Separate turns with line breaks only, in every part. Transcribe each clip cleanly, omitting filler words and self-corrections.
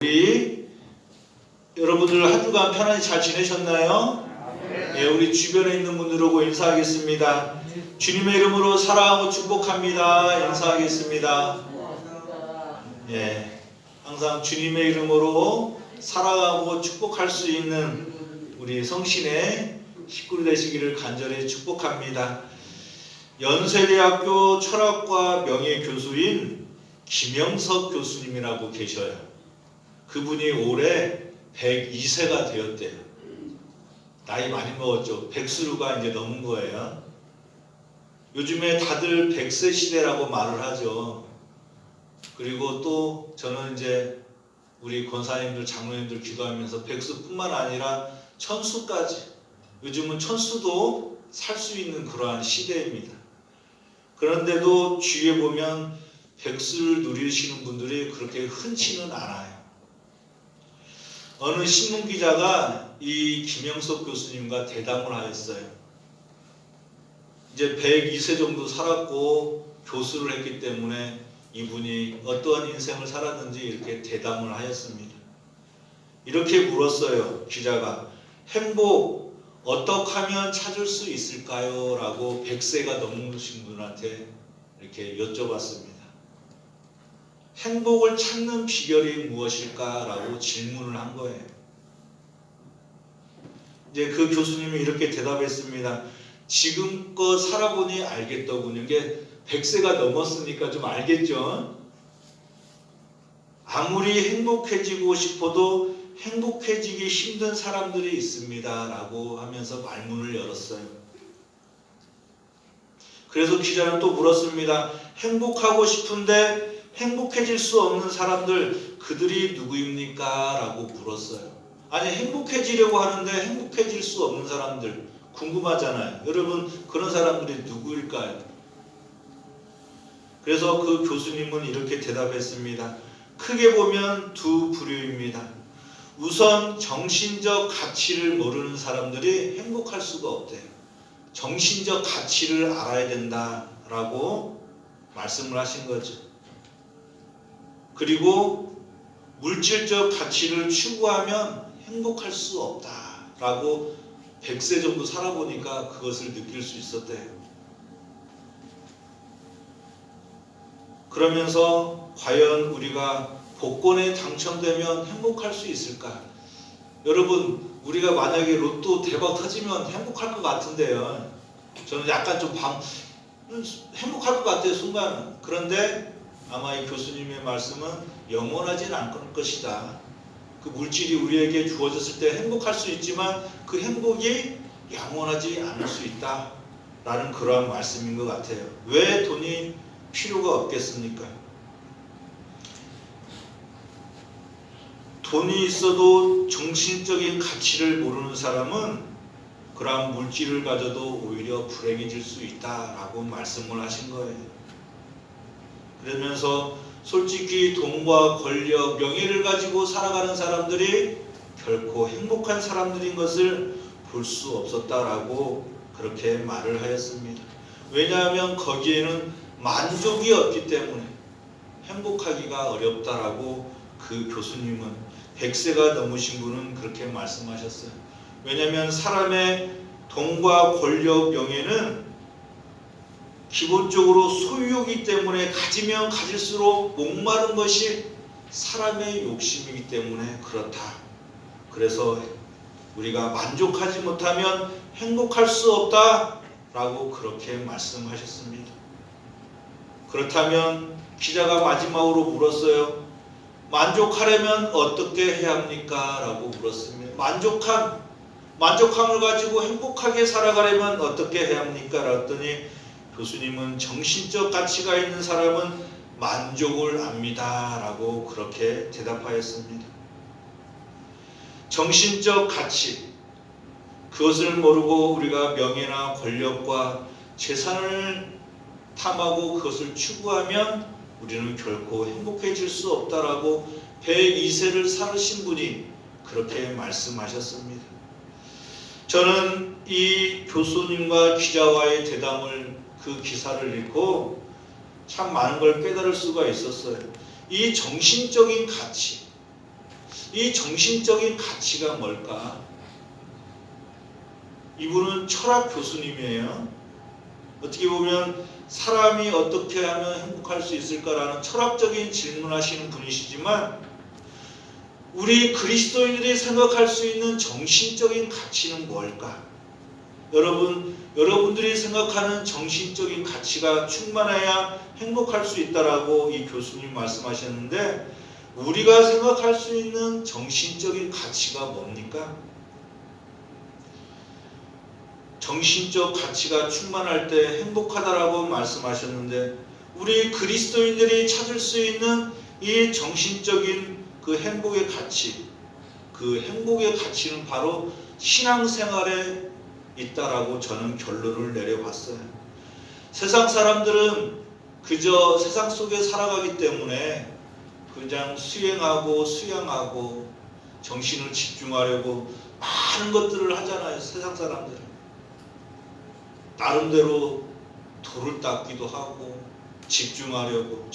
우리 여러분들 한 주간 편안히 잘 지내셨나요? 예, 우리 주변에 있는 분들하고 인사하겠습니다. 주님의 이름으로 사랑하고 축복합니다. 인사하겠습니다. 예, 항상 주님의 이름으로 사랑하고 축복할 수 있는 우리 성신의 식구들 되시기를 간절히 축복합니다. 연세대학교 철학과 명예교수인 김영석 교수님이라고 계셔요. 그분이 올해 102세가 되었대요. 나이 많이 먹었죠. 백수루가 이제 넘은 거예요. 요즘에 다들 100세 시대라고 말을 하죠. 그리고 또 저는 이제 우리 권사님들, 장로님들 기도하면서 백수뿐만 아니라 천수까지, 요즘은 천수도 살 수 있는 그러한 시대입니다. 그런데도 주위에 보면 백수를 누리시는 분들이 그렇게 흔치는 않아요. 어느 신문기자가 이 김영석 교수님과 대담을 하였어요. 이제 102세 정도 살았고 교수를 했기 때문에 이분이 어떠한 인생을 살았는지 이렇게 대담을 하였습니다. 이렇게 물었어요. 기자가 행복 어떻게 하면 찾을 수 있을까요? 라고 100세가 넘으신 분한테 이렇게 여쭤봤습니다. 행복을 찾는 비결이 무엇일까? 라고 질문을 한 거예요. 이제 그 교수님이 이렇게 대답했습니다. 지금껏 살아보니 알겠더군요. 이게 100세가 넘었으니까 좀 알겠죠? 아무리 행복해지고 싶어도 행복해지기 힘든 사람들이 있습니다. 라고 하면서 말문을 열었어요. 그래서 기자는 또 물었습니다. 행복하고 싶은데 행복해질 수 없는 사람들, 그들이 누구입니까? 라고 물었어요. 아니, 행복해지려고 하는데 행복해질 수 없는 사람들 궁금하잖아요. 여러분, 그런 사람들이 누구일까요? 그래서 그 교수님은 이렇게 대답했습니다. 크게 보면 두 부류입니다. 우선 정신적 가치를 모르는 사람들이 행복할 수가 없대요. 정신적 가치를 알아야 된다라고 말씀을 하신 거죠. 그리고 물질적 가치를 추구하면 행복할 수 없다라고 100세 정도 살아보니까 그것을 느낄 수 있었대요. 그러면서 과연 우리가 복권에 당첨되면 행복할 수 있을까? 여러분, 우리가 만약에 로또 대박 터지면 행복할 것 같은데요. 저는 약간 좀 행복할 것 같아요, 순간은. 그런데 아마 이 교수님의 말씀은 영원하지는 않을 것이다. 그 물질이 우리에게 주어졌을 때 행복할 수 있지만 그 행복이 영원하지 않을 수 있다. 라는 그러한 말씀인 것 같아요. 왜 돈이 필요가 없겠습니까? 돈이 있어도 정신적인 가치를 모르는 사람은 그러한 물질을 가져도 오히려 불행해질 수 있다라고 말씀을 하신 거예요. 그러면서 솔직히 돈과 권력, 명예를 가지고 살아가는 사람들이 결코 행복한 사람들인 것을 볼 수 없었다라고 그렇게 말을 하였습니다. 왜냐하면 거기에는 만족이 없기 때문에 행복하기가 어렵다라고 그 교수님은 100세가 넘으신 분은 그렇게 말씀하셨어요. 왜냐하면 사람의 돈과 권력, 명예는 기본적으로 소유이기 때문에 가지면 가질수록 목마른 것이 사람의 욕심이기 때문에 그렇다. 그래서 우리가 만족하지 못하면 행복할 수 없다라고 그렇게 말씀하셨습니다. 그렇다면 기자가 마지막으로 물었어요. 만족하려면 어떻게 해야 합니까? 라고 물었습니다. 만족함을 가지고 행복하게 살아가려면 어떻게 해야 합니까? 라더니 교수님은 정신적 가치가 있는 사람은 만족을 압니다. 라고 그렇게 대답하였습니다. 정신적 가치, 그것을 모르고 우리가 명예나 권력과 재산을 탐하고 그것을 추구하면 우리는 결코 행복해질 수 없다라고 102세를 살으신 분이 그렇게 말씀하셨습니다. 저는 이 교수님과 기자와의 대담을, 그 기사를 읽고 참 많은 걸 깨달을 수가 있었어요. 이 정신적인 가치, 이 정신적인 가치가 뭘까? 이분은 철학 교수님이에요. 어떻게 보면 사람이 어떻게 하면 행복할 수 있을까라는 철학적인 질문하시는 분이시지만 우리 그리스도인들이 생각할 수 있는 정신적인 가치는 뭘까? 여러분들이 생각하는 정신적인 가치가 충만해야 행복할 수 있다라고 이 교수님 말씀하셨는데 우리가 생각할 수 있는 정신적인 가치가 뭡니까? 정신적 가치가 충만할 때 행복하다라고 말씀하셨는데 우리 그리스도인들이 찾을 수 있는 이 정신적인 그 행복의 가치, 그 행복의 가치는 바로 신앙생활에 있다라고 저는 결론을 내려봤어요. 세상 사람들은 그저 세상 속에 살아가기 때문에 그냥 수행하고 수양하고 정신을 집중하려고 많은 것들을 하잖아요. 세상 사람들은 나름대로 돌을 닦기도 하고 집중하려고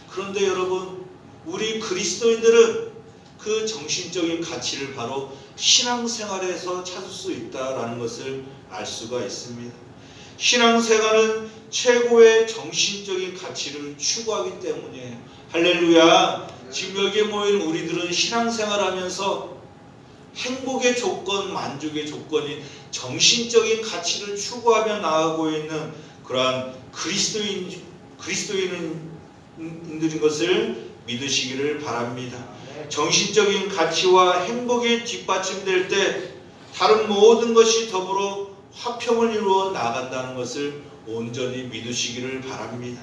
그런데 여러분 우리 그리스도인들은 그 정신적인 가치를 바로 신앙생활에서 찾을 수 있다라는 것을 알 수가 있습니다. 신앙생활은 최고의 정신적인 가치를 추구하기 때문이에요. 할렐루야. 지금 여기에 모인 우리들은 신앙생활하면서 행복의 조건, 만족의 조건인 정신적인 가치를 추구하며 나아가고 있는 그러한 그리스도인들인 것을 믿으시기를 바랍니다. 정신적인 가치와 행복이 뒷받침될 때 다른 모든 것이 더불어 화평을 이루어 나간다는 것을 온전히 믿으시기를 바랍니다.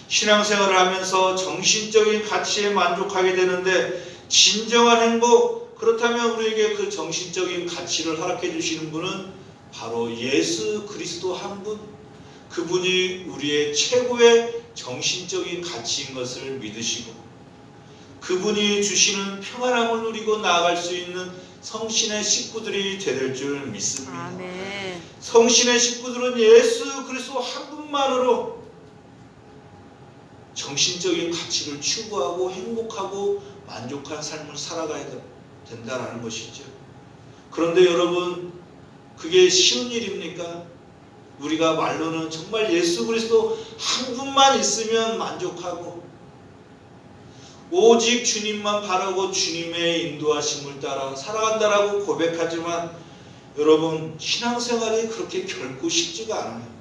신앙생활을 하면서 정신적인 가치에 만족하게 되는데 진정한 행복, 그렇다면 우리에게 그 정신적인 가치를 허락해 주시는 분은 바로 예수 그리스도 한 분, 그분이 우리의 최고의 정신적인 가치인 것을 믿으시고 그분이 주시는 평안함을 누리고 나아갈 수 있는 성신의 식구들이 될 줄 믿습니다.
아멘.
성신의 식구들은 예수 그리스도 한 분만으로 정신적인 가치를 추구하고 행복하고 만족한 삶을 살아가야 된다는 것이죠. 그런데 여러분, 그게 쉬운 일입니까? 우리가 말로는 정말 예수 그리스도 한 분만 있으면 만족하고 오직 주님만 바라고 주님의 인도하심을 따라 살아간다라고 고백하지만 여러분, 신앙생활이 그렇게 결코 쉽지가 않아요.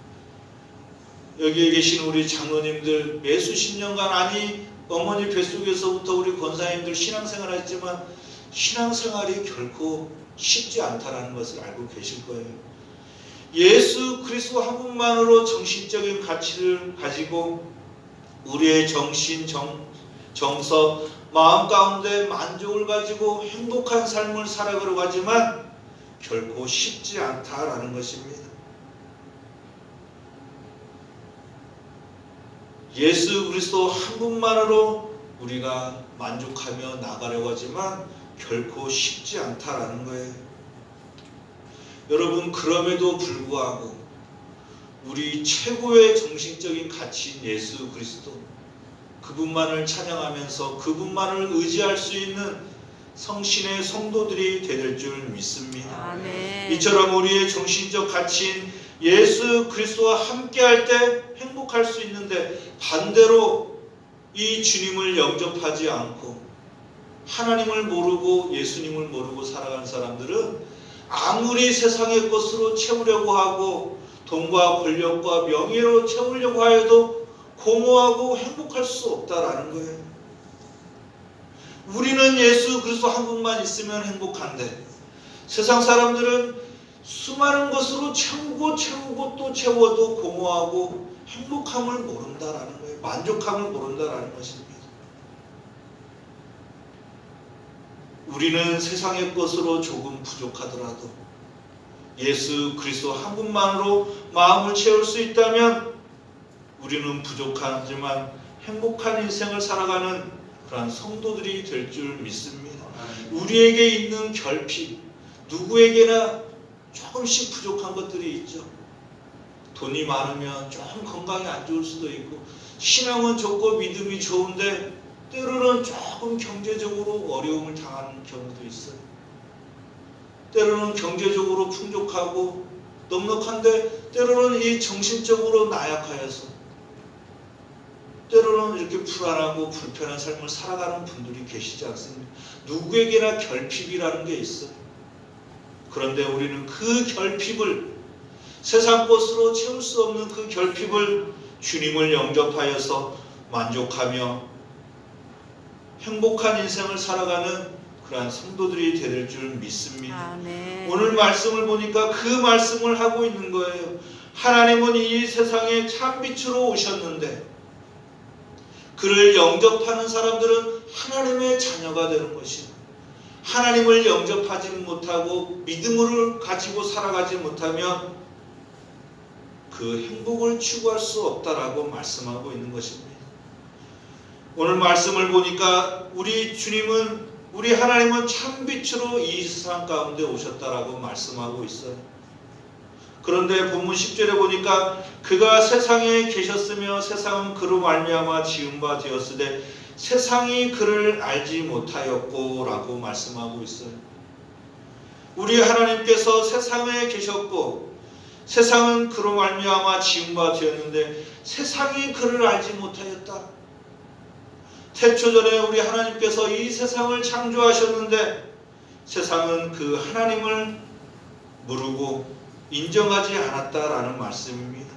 여기에 계신 우리 장로님들 몇수십 년간, 아니 어머니 뱃속에서부터 우리 권사님들 신앙생활 했지만 신앙생활이 결코 쉽지 않다는 것을 알고 계실 거예요. 예수 그리스도 한 분만으로 정신적인 가치를 가지고 우리의 정신, 정서, 마음 가운데 만족을 가지고 행복한 삶을 살아가려고 하지만 결코 쉽지 않다라는 것입니다. 예수 그리스도 한 분만으로 우리가 만족하며 나가려고 하지만 결코 쉽지 않다라는 거예요. 여러분, 그럼에도 불구하고 우리 최고의 정신적인 가치인 예수 그리스도, 그분만을 찬양하면서 그분만을 의지할 수 있는 성신의 성도들이 될 줄 믿습니다.
아멘.
이처럼 우리의 정신적 가치인 예수 그리스도와 함께할 때 행복할 수 있는데 반대로 이 주님을 영접하지 않고 하나님을 모르고 예수님을 모르고 살아가는 사람들은 아무리 세상의 것으로 채우려고 하고 돈과 권력과 명예로 채우려고 하여도 공허하고 행복할 수 없다라는 거예요. 우리는 예수 그리스도 한 분만 있으면 행복한데 세상 사람들은 수많은 것으로 채우고 또 채워도 공허하고 행복함을 모른다라는 거예요. 만족함을 모른다라는 것입니다. 우리는 세상의 것으로 조금 부족하더라도 예수 그리스도 한 분만으로 마음을 채울 수 있다면 우리는 부족하지만 행복한 인생을 살아가는 그러한 성도들이 될 줄 믿습니다. 우리에게 있는 결핍, 누구에게나 조금씩 부족한 것들이 있죠. 돈이 많으면 조금 건강이 안 좋을 수도 있고, 신앙은 좋고 믿음이 좋은데 때로는 조금 경제적으로 어려움을 당하는 경우도 있어요. 때로는 경제적으로 풍족하고 넉넉한데 때로는 이 정신적으로 나약하여서 때로는 이렇게 불안하고 불편한 삶을 살아가는 분들이 계시지 않습니까? 누구에게나 결핍이라는 게 있어요. 그런데 우리는 그 결핍을, 세상 것으로 채울 수 없는 그 결핍을 주님을 영접하여서 만족하며 행복한 인생을 살아가는 그러한 성도들이 될 줄 믿습니다.
아멘.
오늘 말씀을 보니까 그 말씀을 하고 있는 거예요. 하나님은 이 세상에 참빛으로 오셨는데 그를 영접하는 사람들은 하나님의 자녀가 되는 것이고, 하나님을 영접하지 못하고 믿음을 가지고 살아가지 못하면 그 행복을 추구할 수 없다라고 말씀하고 있는 것입니다. 오늘 말씀을 보니까 우리 주님은, 우리 하나님은 참빛으로 이 세상 가운데 오셨다라고 말씀하고 있어요. 그런데 본문 10절에 보니까 그가 세상에 계셨으며 세상은 그로 말미암아 지은 바 되었으되 세상이 그를 알지 못하였고 라고 말씀하고 있어요. 우리 하나님께서 세상에 계셨고 세상은 그로 말미암아 지은 바 되었는데 세상이 그를 알지 못하였다. 태초전에 우리 하나님께서 이 세상을 창조하셨는데 세상은 그 하나님을 모르고 인정하지 않았다라는 말씀입니다.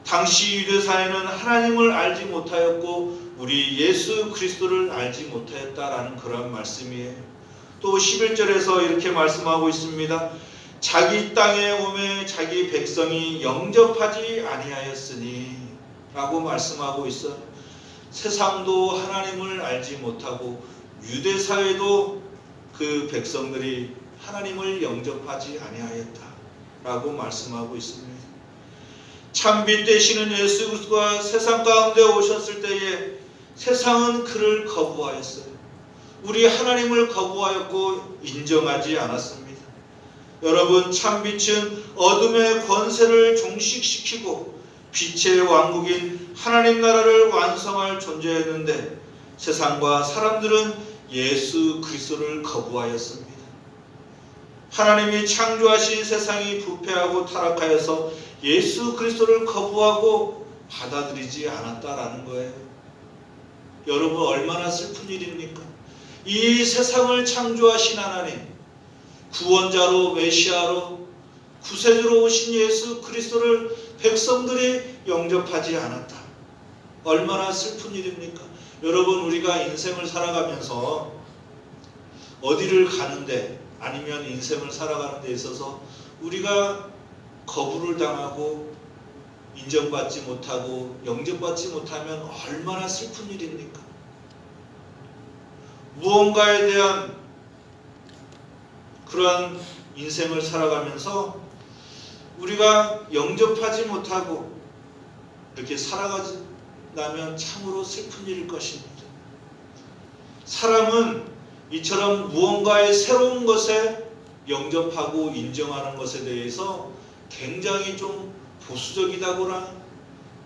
당시 유대사회는 하나님을 알지 못하였고 우리 예수 그리스도를 알지 못하였다라는 그런 말씀이에요. 또 11절에서 이렇게 말씀하고 있습니다. 자기 땅에 오매 자기 백성이 영접하지 아니하였으니 라고 말씀하고 있어요. 세상도 하나님을 알지 못하고 유대사회도 그 백성들이 하나님을 영접하지 아니하였다 라고 말씀하고 있습니다. 참빛 되시는 예수 그리스도가 세상 가운데 오셨을 때에 세상은 그를 거부하였어요. 우리 하나님을 거부하였고 인정하지 않았습니다. 여러분, 참빛은 어둠의 권세를 종식시키고 빛의 왕국인 하나님 나라를 완성할 존재였는데 세상과 사람들은 예수 그리스도를 거부하였습니다. 하나님이 창조하신 세상이 부패하고 타락하여서 예수 그리스도를 거부하고 받아들이지 않았다라는 거예요. 여러분, 얼마나 슬픈 일입니까? 이 세상을 창조하신 하나님, 구원자로 메시아로 구세주로 오신 예수 그리스도를 백성들이 영접하지 않았다. 얼마나 슬픈 일입니까? 여러분, 우리가 인생을 살아가면서 어디를 가는데 아니면 인생을 살아가는 데 있어서 우리가 거부를 당하고 인정받지 못하고 영접받지 못하면 얼마나 슬픈 일입니까? 무언가에 대한 그러한 인생을 살아가면서 우리가 영접하지 못하고 이렇게 살아가면 참으로 슬픈 일일 것입니다. 사람은 이처럼 무언가의 새로운 것에 영접하고 인정하는 것에 대해서 굉장히 좀 보수적이다거나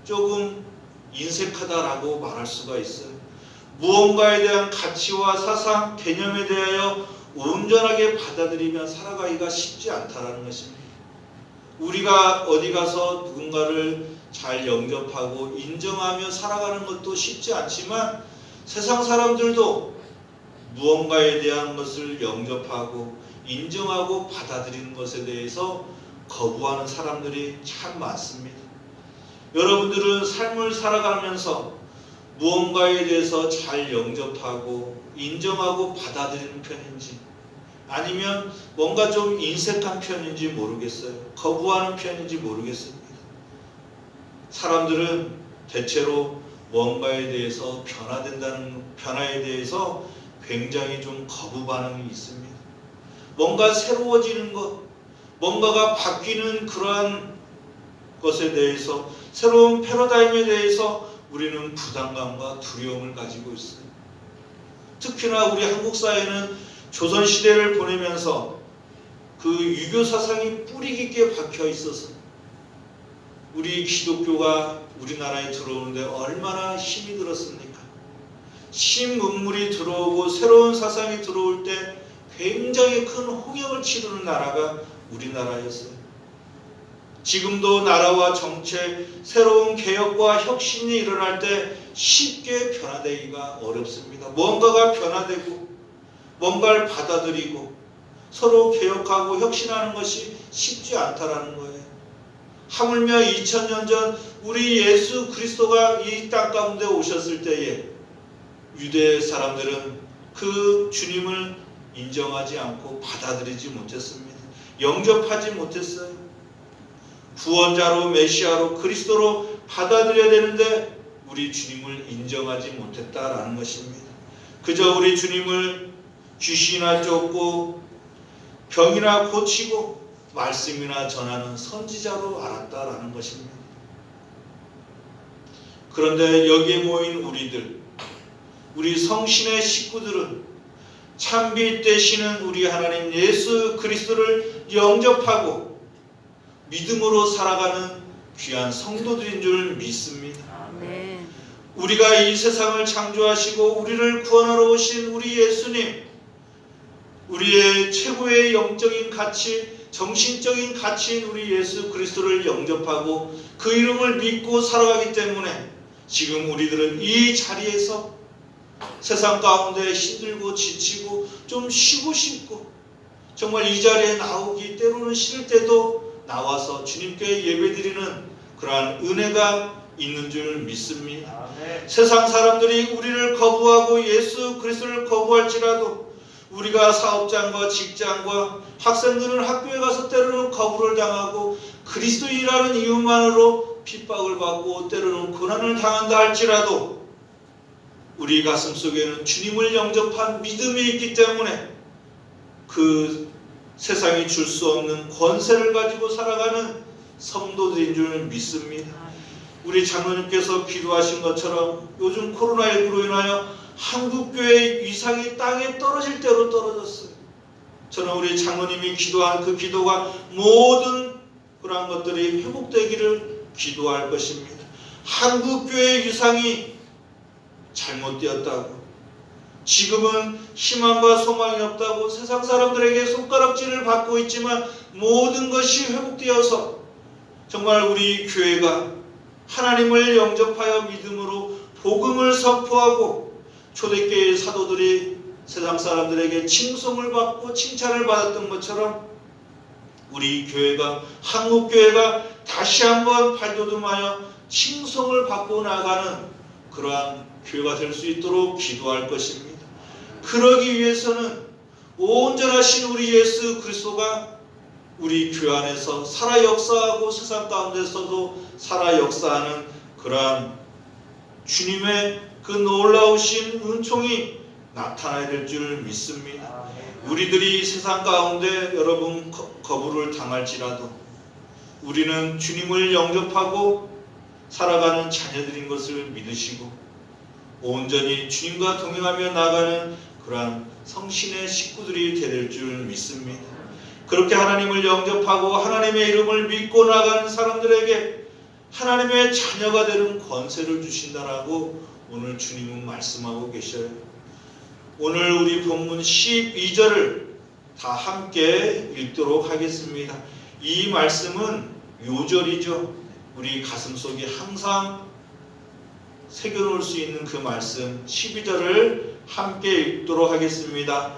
조금 인색하다라고 말할 수가 있어요. 무언가에 대한 가치와 사상, 개념에 대하여 온전하게 받아들이며 살아가기가 쉽지 않다라는 것입니다. 우리가 어디 가서 누군가를 잘 영접하고 인정하며 살아가는 것도 쉽지 않지만 세상 사람들도 무언가에 대한 것을 영접하고 인정하고 받아들이는 것에 대해서 거부하는 사람들이 참 많습니다. 여러분들은 삶을 살아가면서 무언가에 대해서 잘 영접하고 인정하고 받아들이는 편인지 아니면 뭔가 좀 인색한 편인지 모르겠어요. 거부하는 편인지 모르겠습니다. 사람들은 대체로 뭔가에 대해서 변화에 대해서 굉장히 좀 거부 반응이 있습니다. 뭔가 새로워지는 것, 뭔가가 바뀌는 그러한 것에 대해서, 새로운 패러다임에 대해서 우리는 부담감과 두려움을 가지고 있어요. 특히나 우리 한국 사회는 조선시대를 보내면서 그 유교 사상이 뿌리 깊게 박혀 있어서 우리 기독교가 우리나라에 들어오는데 얼마나 힘이 들었습니까? 신문물이 들어오고 새로운 사상이 들어올 때 굉장히 큰 홍역을 치르는 나라가 우리나라였어요. 지금도 나라와 정책, 새로운 개혁과 혁신이 일어날 때 쉽게 변화되기가 어렵습니다. 뭔가가 변화되고 뭔가를 받아들이고 서로 개혁하고 혁신하는 것이 쉽지 않다라는 거예요. 하물며 2000년 전 우리 예수 그리스도가 이 땅 가운데 오셨을 때에 유대 사람들은 그 주님을 인정하지 않고 받아들이지 못했습니다. 영접하지 못했어요. 구원자로 메시아로 그리스도로 받아들여야 되는데 우리 주님을 인정하지 못했다라는 것입니다. 그저 우리 주님을 귀신이나 쫓고 병이나 고치고 말씀이나 전하는 선지자로 알았다라는 것입니다. 그런데 여기에 모인 우리 성신의 식구들은 참빛 되시는 우리 하나님 예수 그리스도를 영접하고 믿음으로 살아가는 귀한 성도들인 줄 믿습니다.
아멘.
우리가 이 세상을 창조하시고 우리를 구원하러 오신 우리 예수님, 우리의 최고의 영적인 가치, 정신적인 가치인 우리 예수 그리스도를 영접하고 그 이름을 믿고 살아가기 때문에 지금 우리들은 이 자리에서 세상 가운데 힘들고 지치고 좀 쉬고 싶고 정말 이 자리에 나오기 때로는 싫을 때도 나와서 주님께 예배드리는 그러한 은혜가 있는 줄 믿습니다.
아멘.
세상 사람들이 우리를 거부하고 예수 그리스도를 거부할지라도 우리가 사업장과 직장과 학생들은 학교에 가서 때로는 거부를 당하고 그리스도인이라는 이유만으로 핍박을 받고 때로는 고난을 당한다 할지라도 우리 가슴 속에는 주님을 영접한 믿음이 있기 때문에 그 세상이 줄 수 없는 권세를 가지고 살아가는 성도들인 줄 믿습니다. 우리 장로님께서 기도하신 것처럼 요즘 코로나19로 인하여 한국교회의 위상이 땅에 떨어질 대로 떨어졌어요. 저는 우리 장로님이 기도한 그 기도가 모든 그러한 것들이 회복되기를 기도할 것입니다. 한국교회의 위상이 잘못되었다고, 지금은 희망과 소망이 없다고 세상 사람들에게 손가락질을 받고 있지만 모든 것이 회복되어서 정말 우리 교회가 하나님을 영접하여 믿음으로 복음을 선포하고 초대교회의 사도들이 세상 사람들에게 칭송을 받고 칭찬을 받았던 것처럼 우리 교회가, 한국교회가 다시 한번 발돋움하여 칭송을 받고 나가는 그러한 교회가 될 수 있도록 기도할 것입니다. 그러기 위해서는 온전하신 우리 예수 그리스도가 우리 교회 안에서 살아 역사하고 세상 가운데서도 살아 역사하는 그러한 주님의 그 놀라우신 은총이 나타나야 될 줄 믿습니다. 우리들이 세상 가운데 여러분 거부를 당할지라도 우리는 주님을 영접하고 살아가는 자녀들인 것을 믿으시고 온전히 주님과 동행하며 나가는 그러한 성신의 식구들이 될 줄 믿습니다. 그렇게 하나님을 영접하고 하나님의 이름을 믿고 나가는 사람들에게 하나님의 자녀가 되는 권세를 주신다라고 오늘 주님은 말씀하고 계셔요. 오늘 우리 본문 12절을 다 함께 읽도록 하겠습니다. 이 말씀은 요절이죠. 우리 가슴속에 항상 새겨놓을 수 있는 그 말씀 12절을 함께 읽도록 하겠습니다.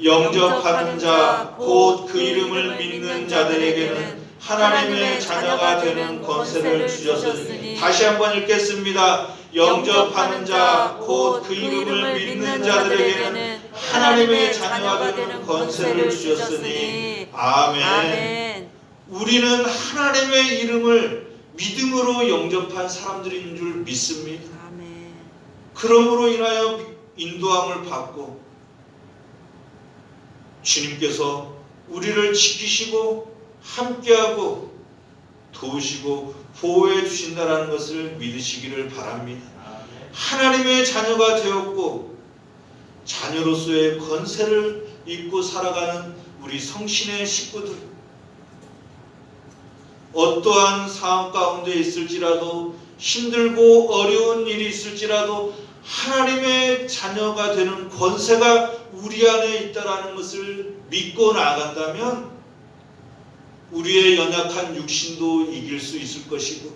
영접하는 자 곧 그 이름을 믿는 자들에게는 하나님의 자녀가 되는 권세를 주셨으니. 다시 한번 읽겠습니다. 영접하는 자 곧 그 이름을 믿는 자들에게는 하나님의 자녀가 되는 권세를 주셨으니. 아멘. 우리는 하나님의 이름을 믿음으로 영접한 사람들인 줄 믿습니다.
아멘.
그러므로 인하여 인도함을 받고 주님께서 우리를 지키시고 함께하고 도우시고 보호해 주신다는 것을 믿으시기를 바랍니다. 하나님의 자녀가 되었고 자녀로서의 권세를 입고 살아가는 우리 성신의 식구들, 어떠한 상황 가운데 있을지라도 힘들고 어려운 일이 있을지라도 하나님의 자녀가 되는 권세가 우리 안에 있다라는 것을 믿고 나아간다면 우리의 연약한 육신도 이길 수 있을 것이고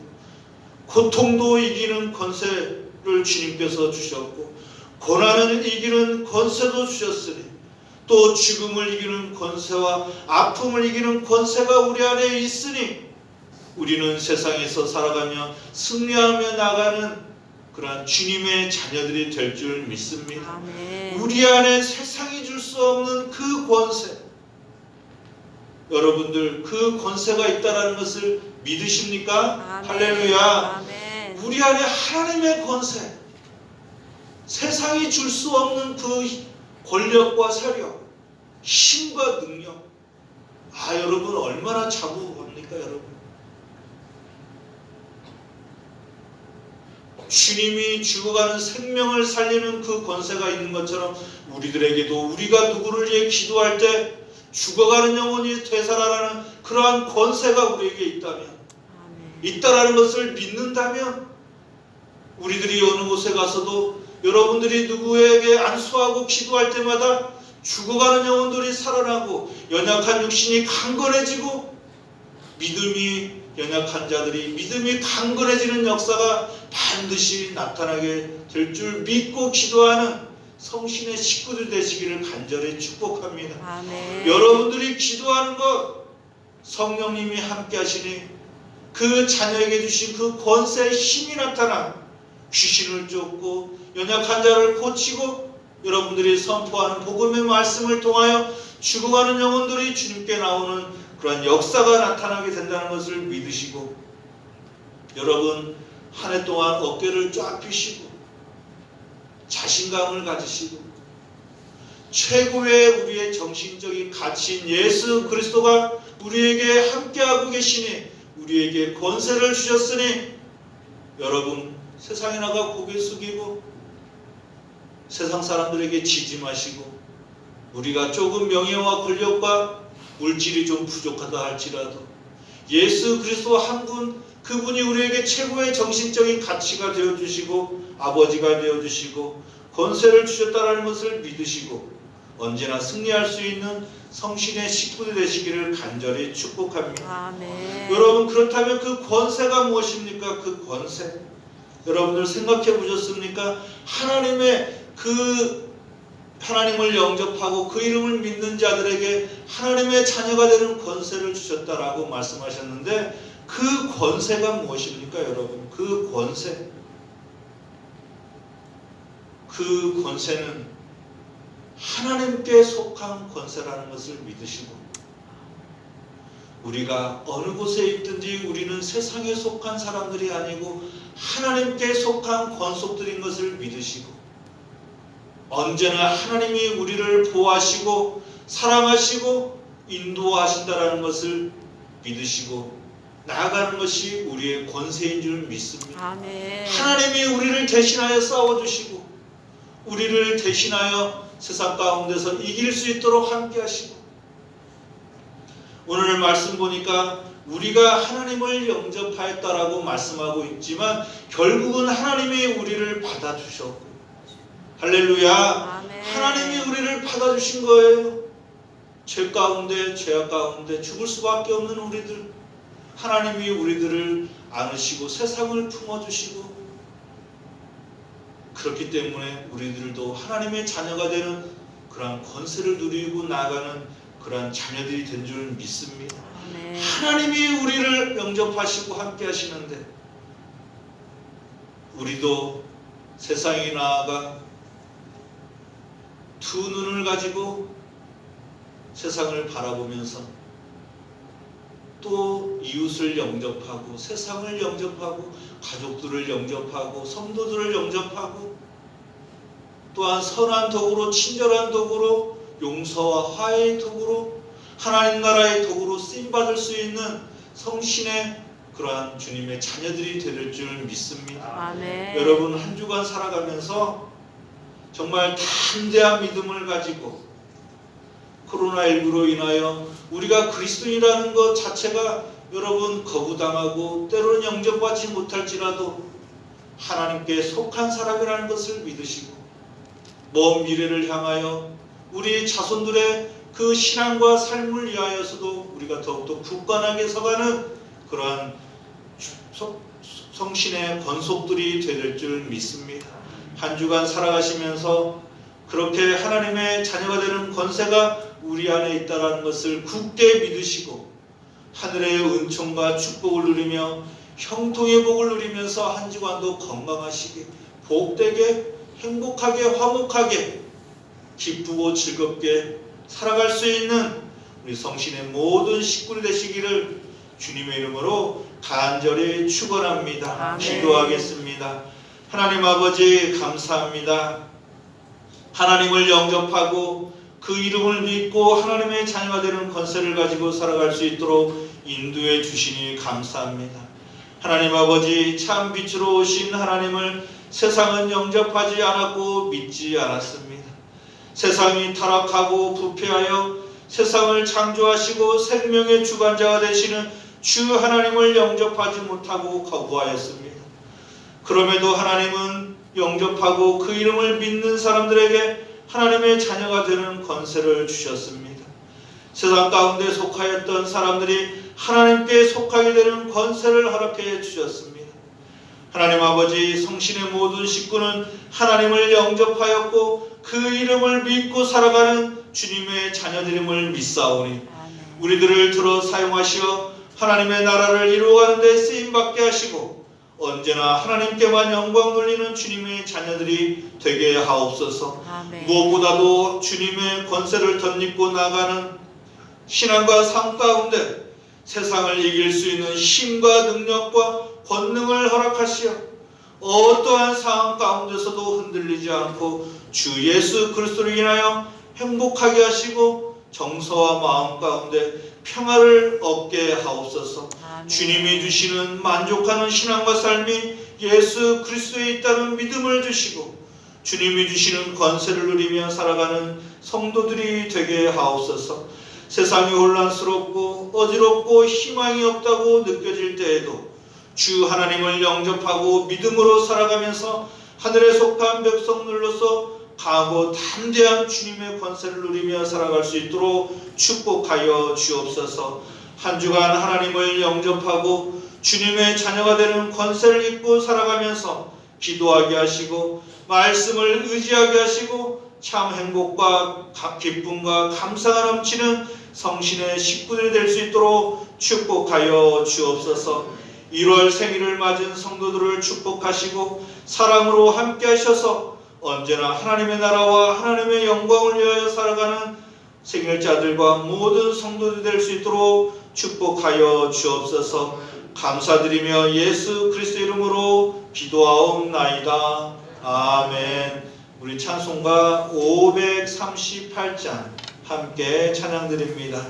고통도 이기는 권세를 주님께서 주셨고 고난을 이기는 권세도 주셨으니 또 죽음을 이기는 권세와 아픔을 이기는 권세가 우리 안에 있으니 우리는 세상에서 살아가며 승리하며 나가는 그러한 주님의 자녀들이 될 줄 믿습니다.
아멘.
우리 안에 세상이 줄 수 없는 그 권세, 여러분들 그 권세가 있다는 것을 믿으십니까?
아멘.
할렐루야.
아멘.
우리 안에 하나님의 권세, 세상이 줄 수 없는 그 권력과 세력, 힘과 능력, 여러분 얼마나 자부합니까 여러분? 주님이 죽어가는 생명을 살리는 그 권세가 있는 것처럼 우리들에게도 우리가 누구를 위해 기도할 때 죽어가는 영혼이 되살아나는 그러한 권세가 우리에게 있다면, 있다라는 것을 믿는다면 우리들이 어느 곳에 가서도 여러분들이 누구에게 안수하고 기도할 때마다 죽어가는 영혼들이 살아나고 연약한 육신이 강건해지고 믿음이 연약한 자들이 믿음이 강건해지는 역사가 반드시 나타나게 될 줄 믿고 기도하는 성신의 식구들 되시기를 간절히 축복합니다.
아멘.
여러분들이 기도하는 것 성령님이 함께 하시니 그 자녀에게 주신 그 권세의 힘이 나타나 귀신을 쫓고 연약한 자를 고치고 여러분들이 선포하는 복음의 말씀을 통하여 죽어가는 영혼들이 주님께 나오는 그러한 역사가 나타나게 된다는 것을 믿으시고 여러분 한 해 동안 어깨를 쫙 펴시고 자신감을 가지시고 최고의 우리의 정신적인 가치인 예수 그리스도가 우리에게 함께하고 계시니 우리에게 권세를 주셨으니 여러분 세상에 나가 고개 숙이고 세상 사람들에게 지지 마시고 우리가 조금 명예와 권력과 물질이 좀 부족하다 할지라도 예수 그리스도 한 분 그분이 우리에게 최고의 정신적인 가치가 되어주시고 아버지가 되어주시고 권세를 주셨다는 것을 믿으시고 언제나 승리할 수 있는 성신의 식구들 되시기를 간절히 축복합니다.
아멘.
여러분 그렇다면 그 권세가 무엇입니까? 그 권세 여러분들 생각해 보셨습니까? 하나님을 영접하고 그 이름을 믿는 자들에게 하나님의 자녀가 되는 권세를 주셨다라고 말씀하셨는데 그 권세가 무엇입니까 여러분? 그 권세는 하나님께 속한 권세라는 것을 믿으시고 우리가 어느 곳에 있든지 우리는 세상에 속한 사람들이 아니고 하나님께 속한 권속들인 것을 믿으시고 언제나 하나님이 우리를 보호하시고 사랑하시고 인도하신다는 것을 믿으시고 나아가는 것이 우리의 권세인 줄 믿습니다.
아멘.
하나님이 우리를 대신하여 싸워주시고 우리를 대신하여 세상 가운데서 이길 수 있도록 함께 하시고 오늘 말씀 보니까 우리가 하나님을 영접하였다라고 말씀하고 있지만 결국은 하나님이 우리를 받아주셨고 할렐루야.
아멘.
하나님이 우리를 받아주신 거예요. 죄 가운데 죄악 가운데 죽을 수밖에 없는 우리들 하나님이 우리들을 안으시고 세상을 품어주시고 그렇기 때문에 우리들도 하나님의 자녀가 되는 그러한 권세를 누리고 나아가는 그러한 자녀들이 된 줄 믿습니다.
아멘.
하나님이 우리를 영접하시고 함께 하시는데 우리도 세상에 나아가 두 눈을 가지고 세상을 바라보면서 또 이웃을 영접하고 세상을 영접하고 가족들을 영접하고 성도들을 영접하고 또한 선한 도구로 친절한 도구로 용서와 화해의 도구로 하나님 나라의 도구로 쓰임받을 수 있는 성신의 그러한 주님의 자녀들이 될 줄 믿습니다.
아멘.
여러분 한 주간 살아가면서 정말 담대한 믿음을 가지고 코로나19로 인하여 우리가 그리스도인이라는 것 자체가 여러분 거부당하고 때로는 영접받지 못할지라도 하나님께 속한 사람이라는 것을 믿으시고 먼 미래를 향하여 우리 자손들의 그 신앙과 삶을 위하여서도 우리가 더욱더 굳건하게 서가는 그러한 성신의 권속들이 될 줄 믿습니다. 한 주간 살아가시면서 그렇게 하나님의 자녀가 되는 권세가 우리 안에 있다는 것을 굳게 믿으시고 하늘의 은총과 축복을 누리며 형통의 복을 누리면서 한 주간도 건강하시게 복되게 행복하게 화목하게 기쁘고 즐겁게 살아갈 수 있는 우리 성신의 모든 식구를 되시기를 주님의 이름으로 간절히 축원합니다. 기도하겠습니다. 하나님 아버지 감사합니다. 하나님을 영접하고 그 이름을 믿고 하나님의 자녀가 되는 권세를 가지고 살아갈 수 있도록 인도해 주시니 감사합니다. 하나님 아버지 참 빛으로 오신 하나님을 세상은 영접하지 않았고 믿지 않았습니다. 세상이 타락하고 부패하여 세상을 창조하시고 생명의 주관자가 되시는 주 하나님을 영접하지 못하고 거부하였습니다. 그럼에도 하나님은 영접하고 그 이름을 믿는 사람들에게 하나님의 자녀가 되는 권세를 주셨습니다. 세상 가운데 속하였던 사람들이 하나님께 속하게 되는 권세를 허락해 주셨습니다. 하나님 아버지 성신의 모든 식구는 하나님을 영접하였고 그 이름을 믿고 살아가는 주님의 자녀들임을 믿사오니 우리들을 들어 사용하시어 하나님의 나라를 이루어가는 데 쓰임받게 하시고 언제나 하나님께만 영광 돌리는 주님의 자녀들이 되게 하옵소서. 무엇보다도 주님의 권세를 덧입고 나가는 신앙과 삶 가운데 세상을 이길 수 있는 힘과 능력과 권능을 허락하시어 어떠한 상황 가운데서도 흔들리지 않고 주 예수 그리스도를 인하여 행복하게 하시고 정서와 마음 가운데 평화를 얻게 하옵소서. 주님이 주시는 만족하는 신앙과 삶이 예수 그리스도에 있다는 믿음을 주시고 주님이 주시는 권세를 누리며 살아가는 성도들이 되게 하옵소서. 세상이 혼란스럽고 어지럽고 희망이 없다고 느껴질 때에도 주 하나님을 영접하고 믿음으로 살아가면서 하늘에 속한 백성들로서 강하고 담대한 주님의 권세를 누리며 살아갈 수 있도록 축복하여 주옵소서. 한 주간 하나님을 영접하고 주님의 자녀가 되는 권세를 입고 살아가면서 기도하게 하시고 말씀을 의지하게 하시고 참 행복과 기쁨과 감사가 넘치는 성신의 식구들이 될 수 있도록 축복하여 주옵소서. 1월 생일을 맞은 성도들을 축복하시고 사랑으로 함께 하셔서 언제나 하나님의 나라와 하나님의 영광을 위하여 살아가는 생일자들과 모든 성도들이 될 수 있도록 축복하여 주옵소서. 감사드리며 예수 그리스도 이름으로 기도하옵나이다. 아멘. 우리 찬송가 538장 함께 찬양드립니다.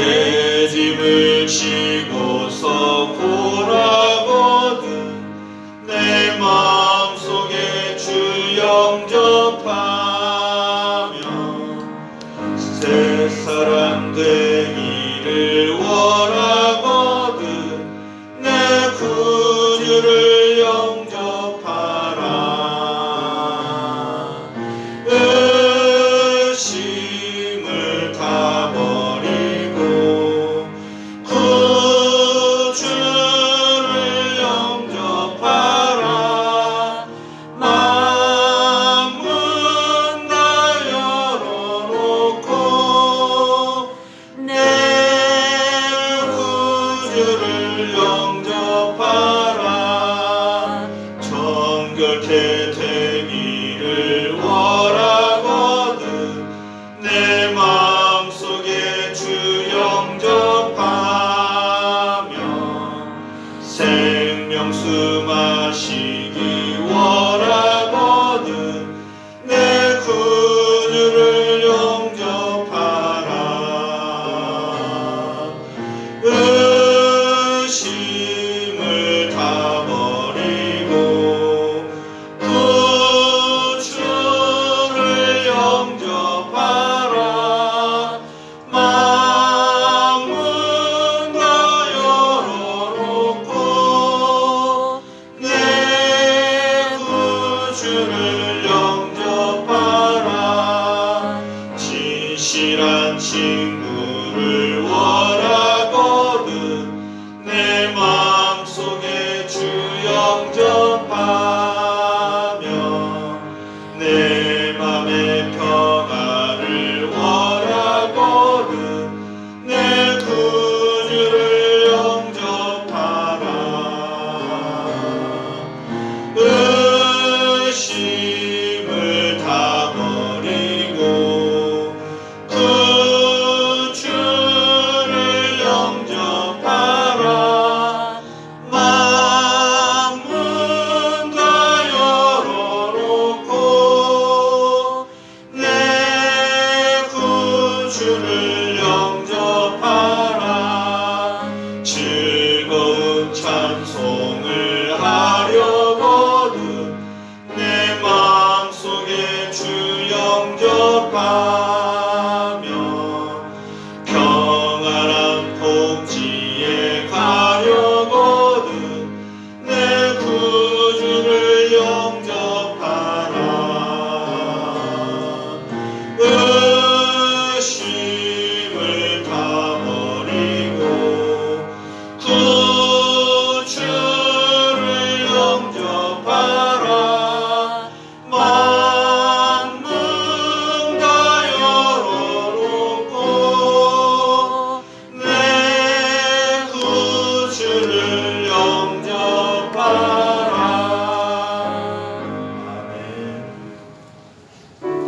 죄짐을 지고서 고라거든 내 마음속에 주 영접하며 새 사람 되기를 원하거든 내 구주를 영접하라. 의심을 다 버리고 구주를 영접하라. 마음은 다 열어놓고 내 구주를 영접하라. 정결케 되기를 원하거든 내 마음속에 주 영접하며 생명수 마시기 원하거든 내 구주를 영접하라. 의심을 다 버리고 구주를 주를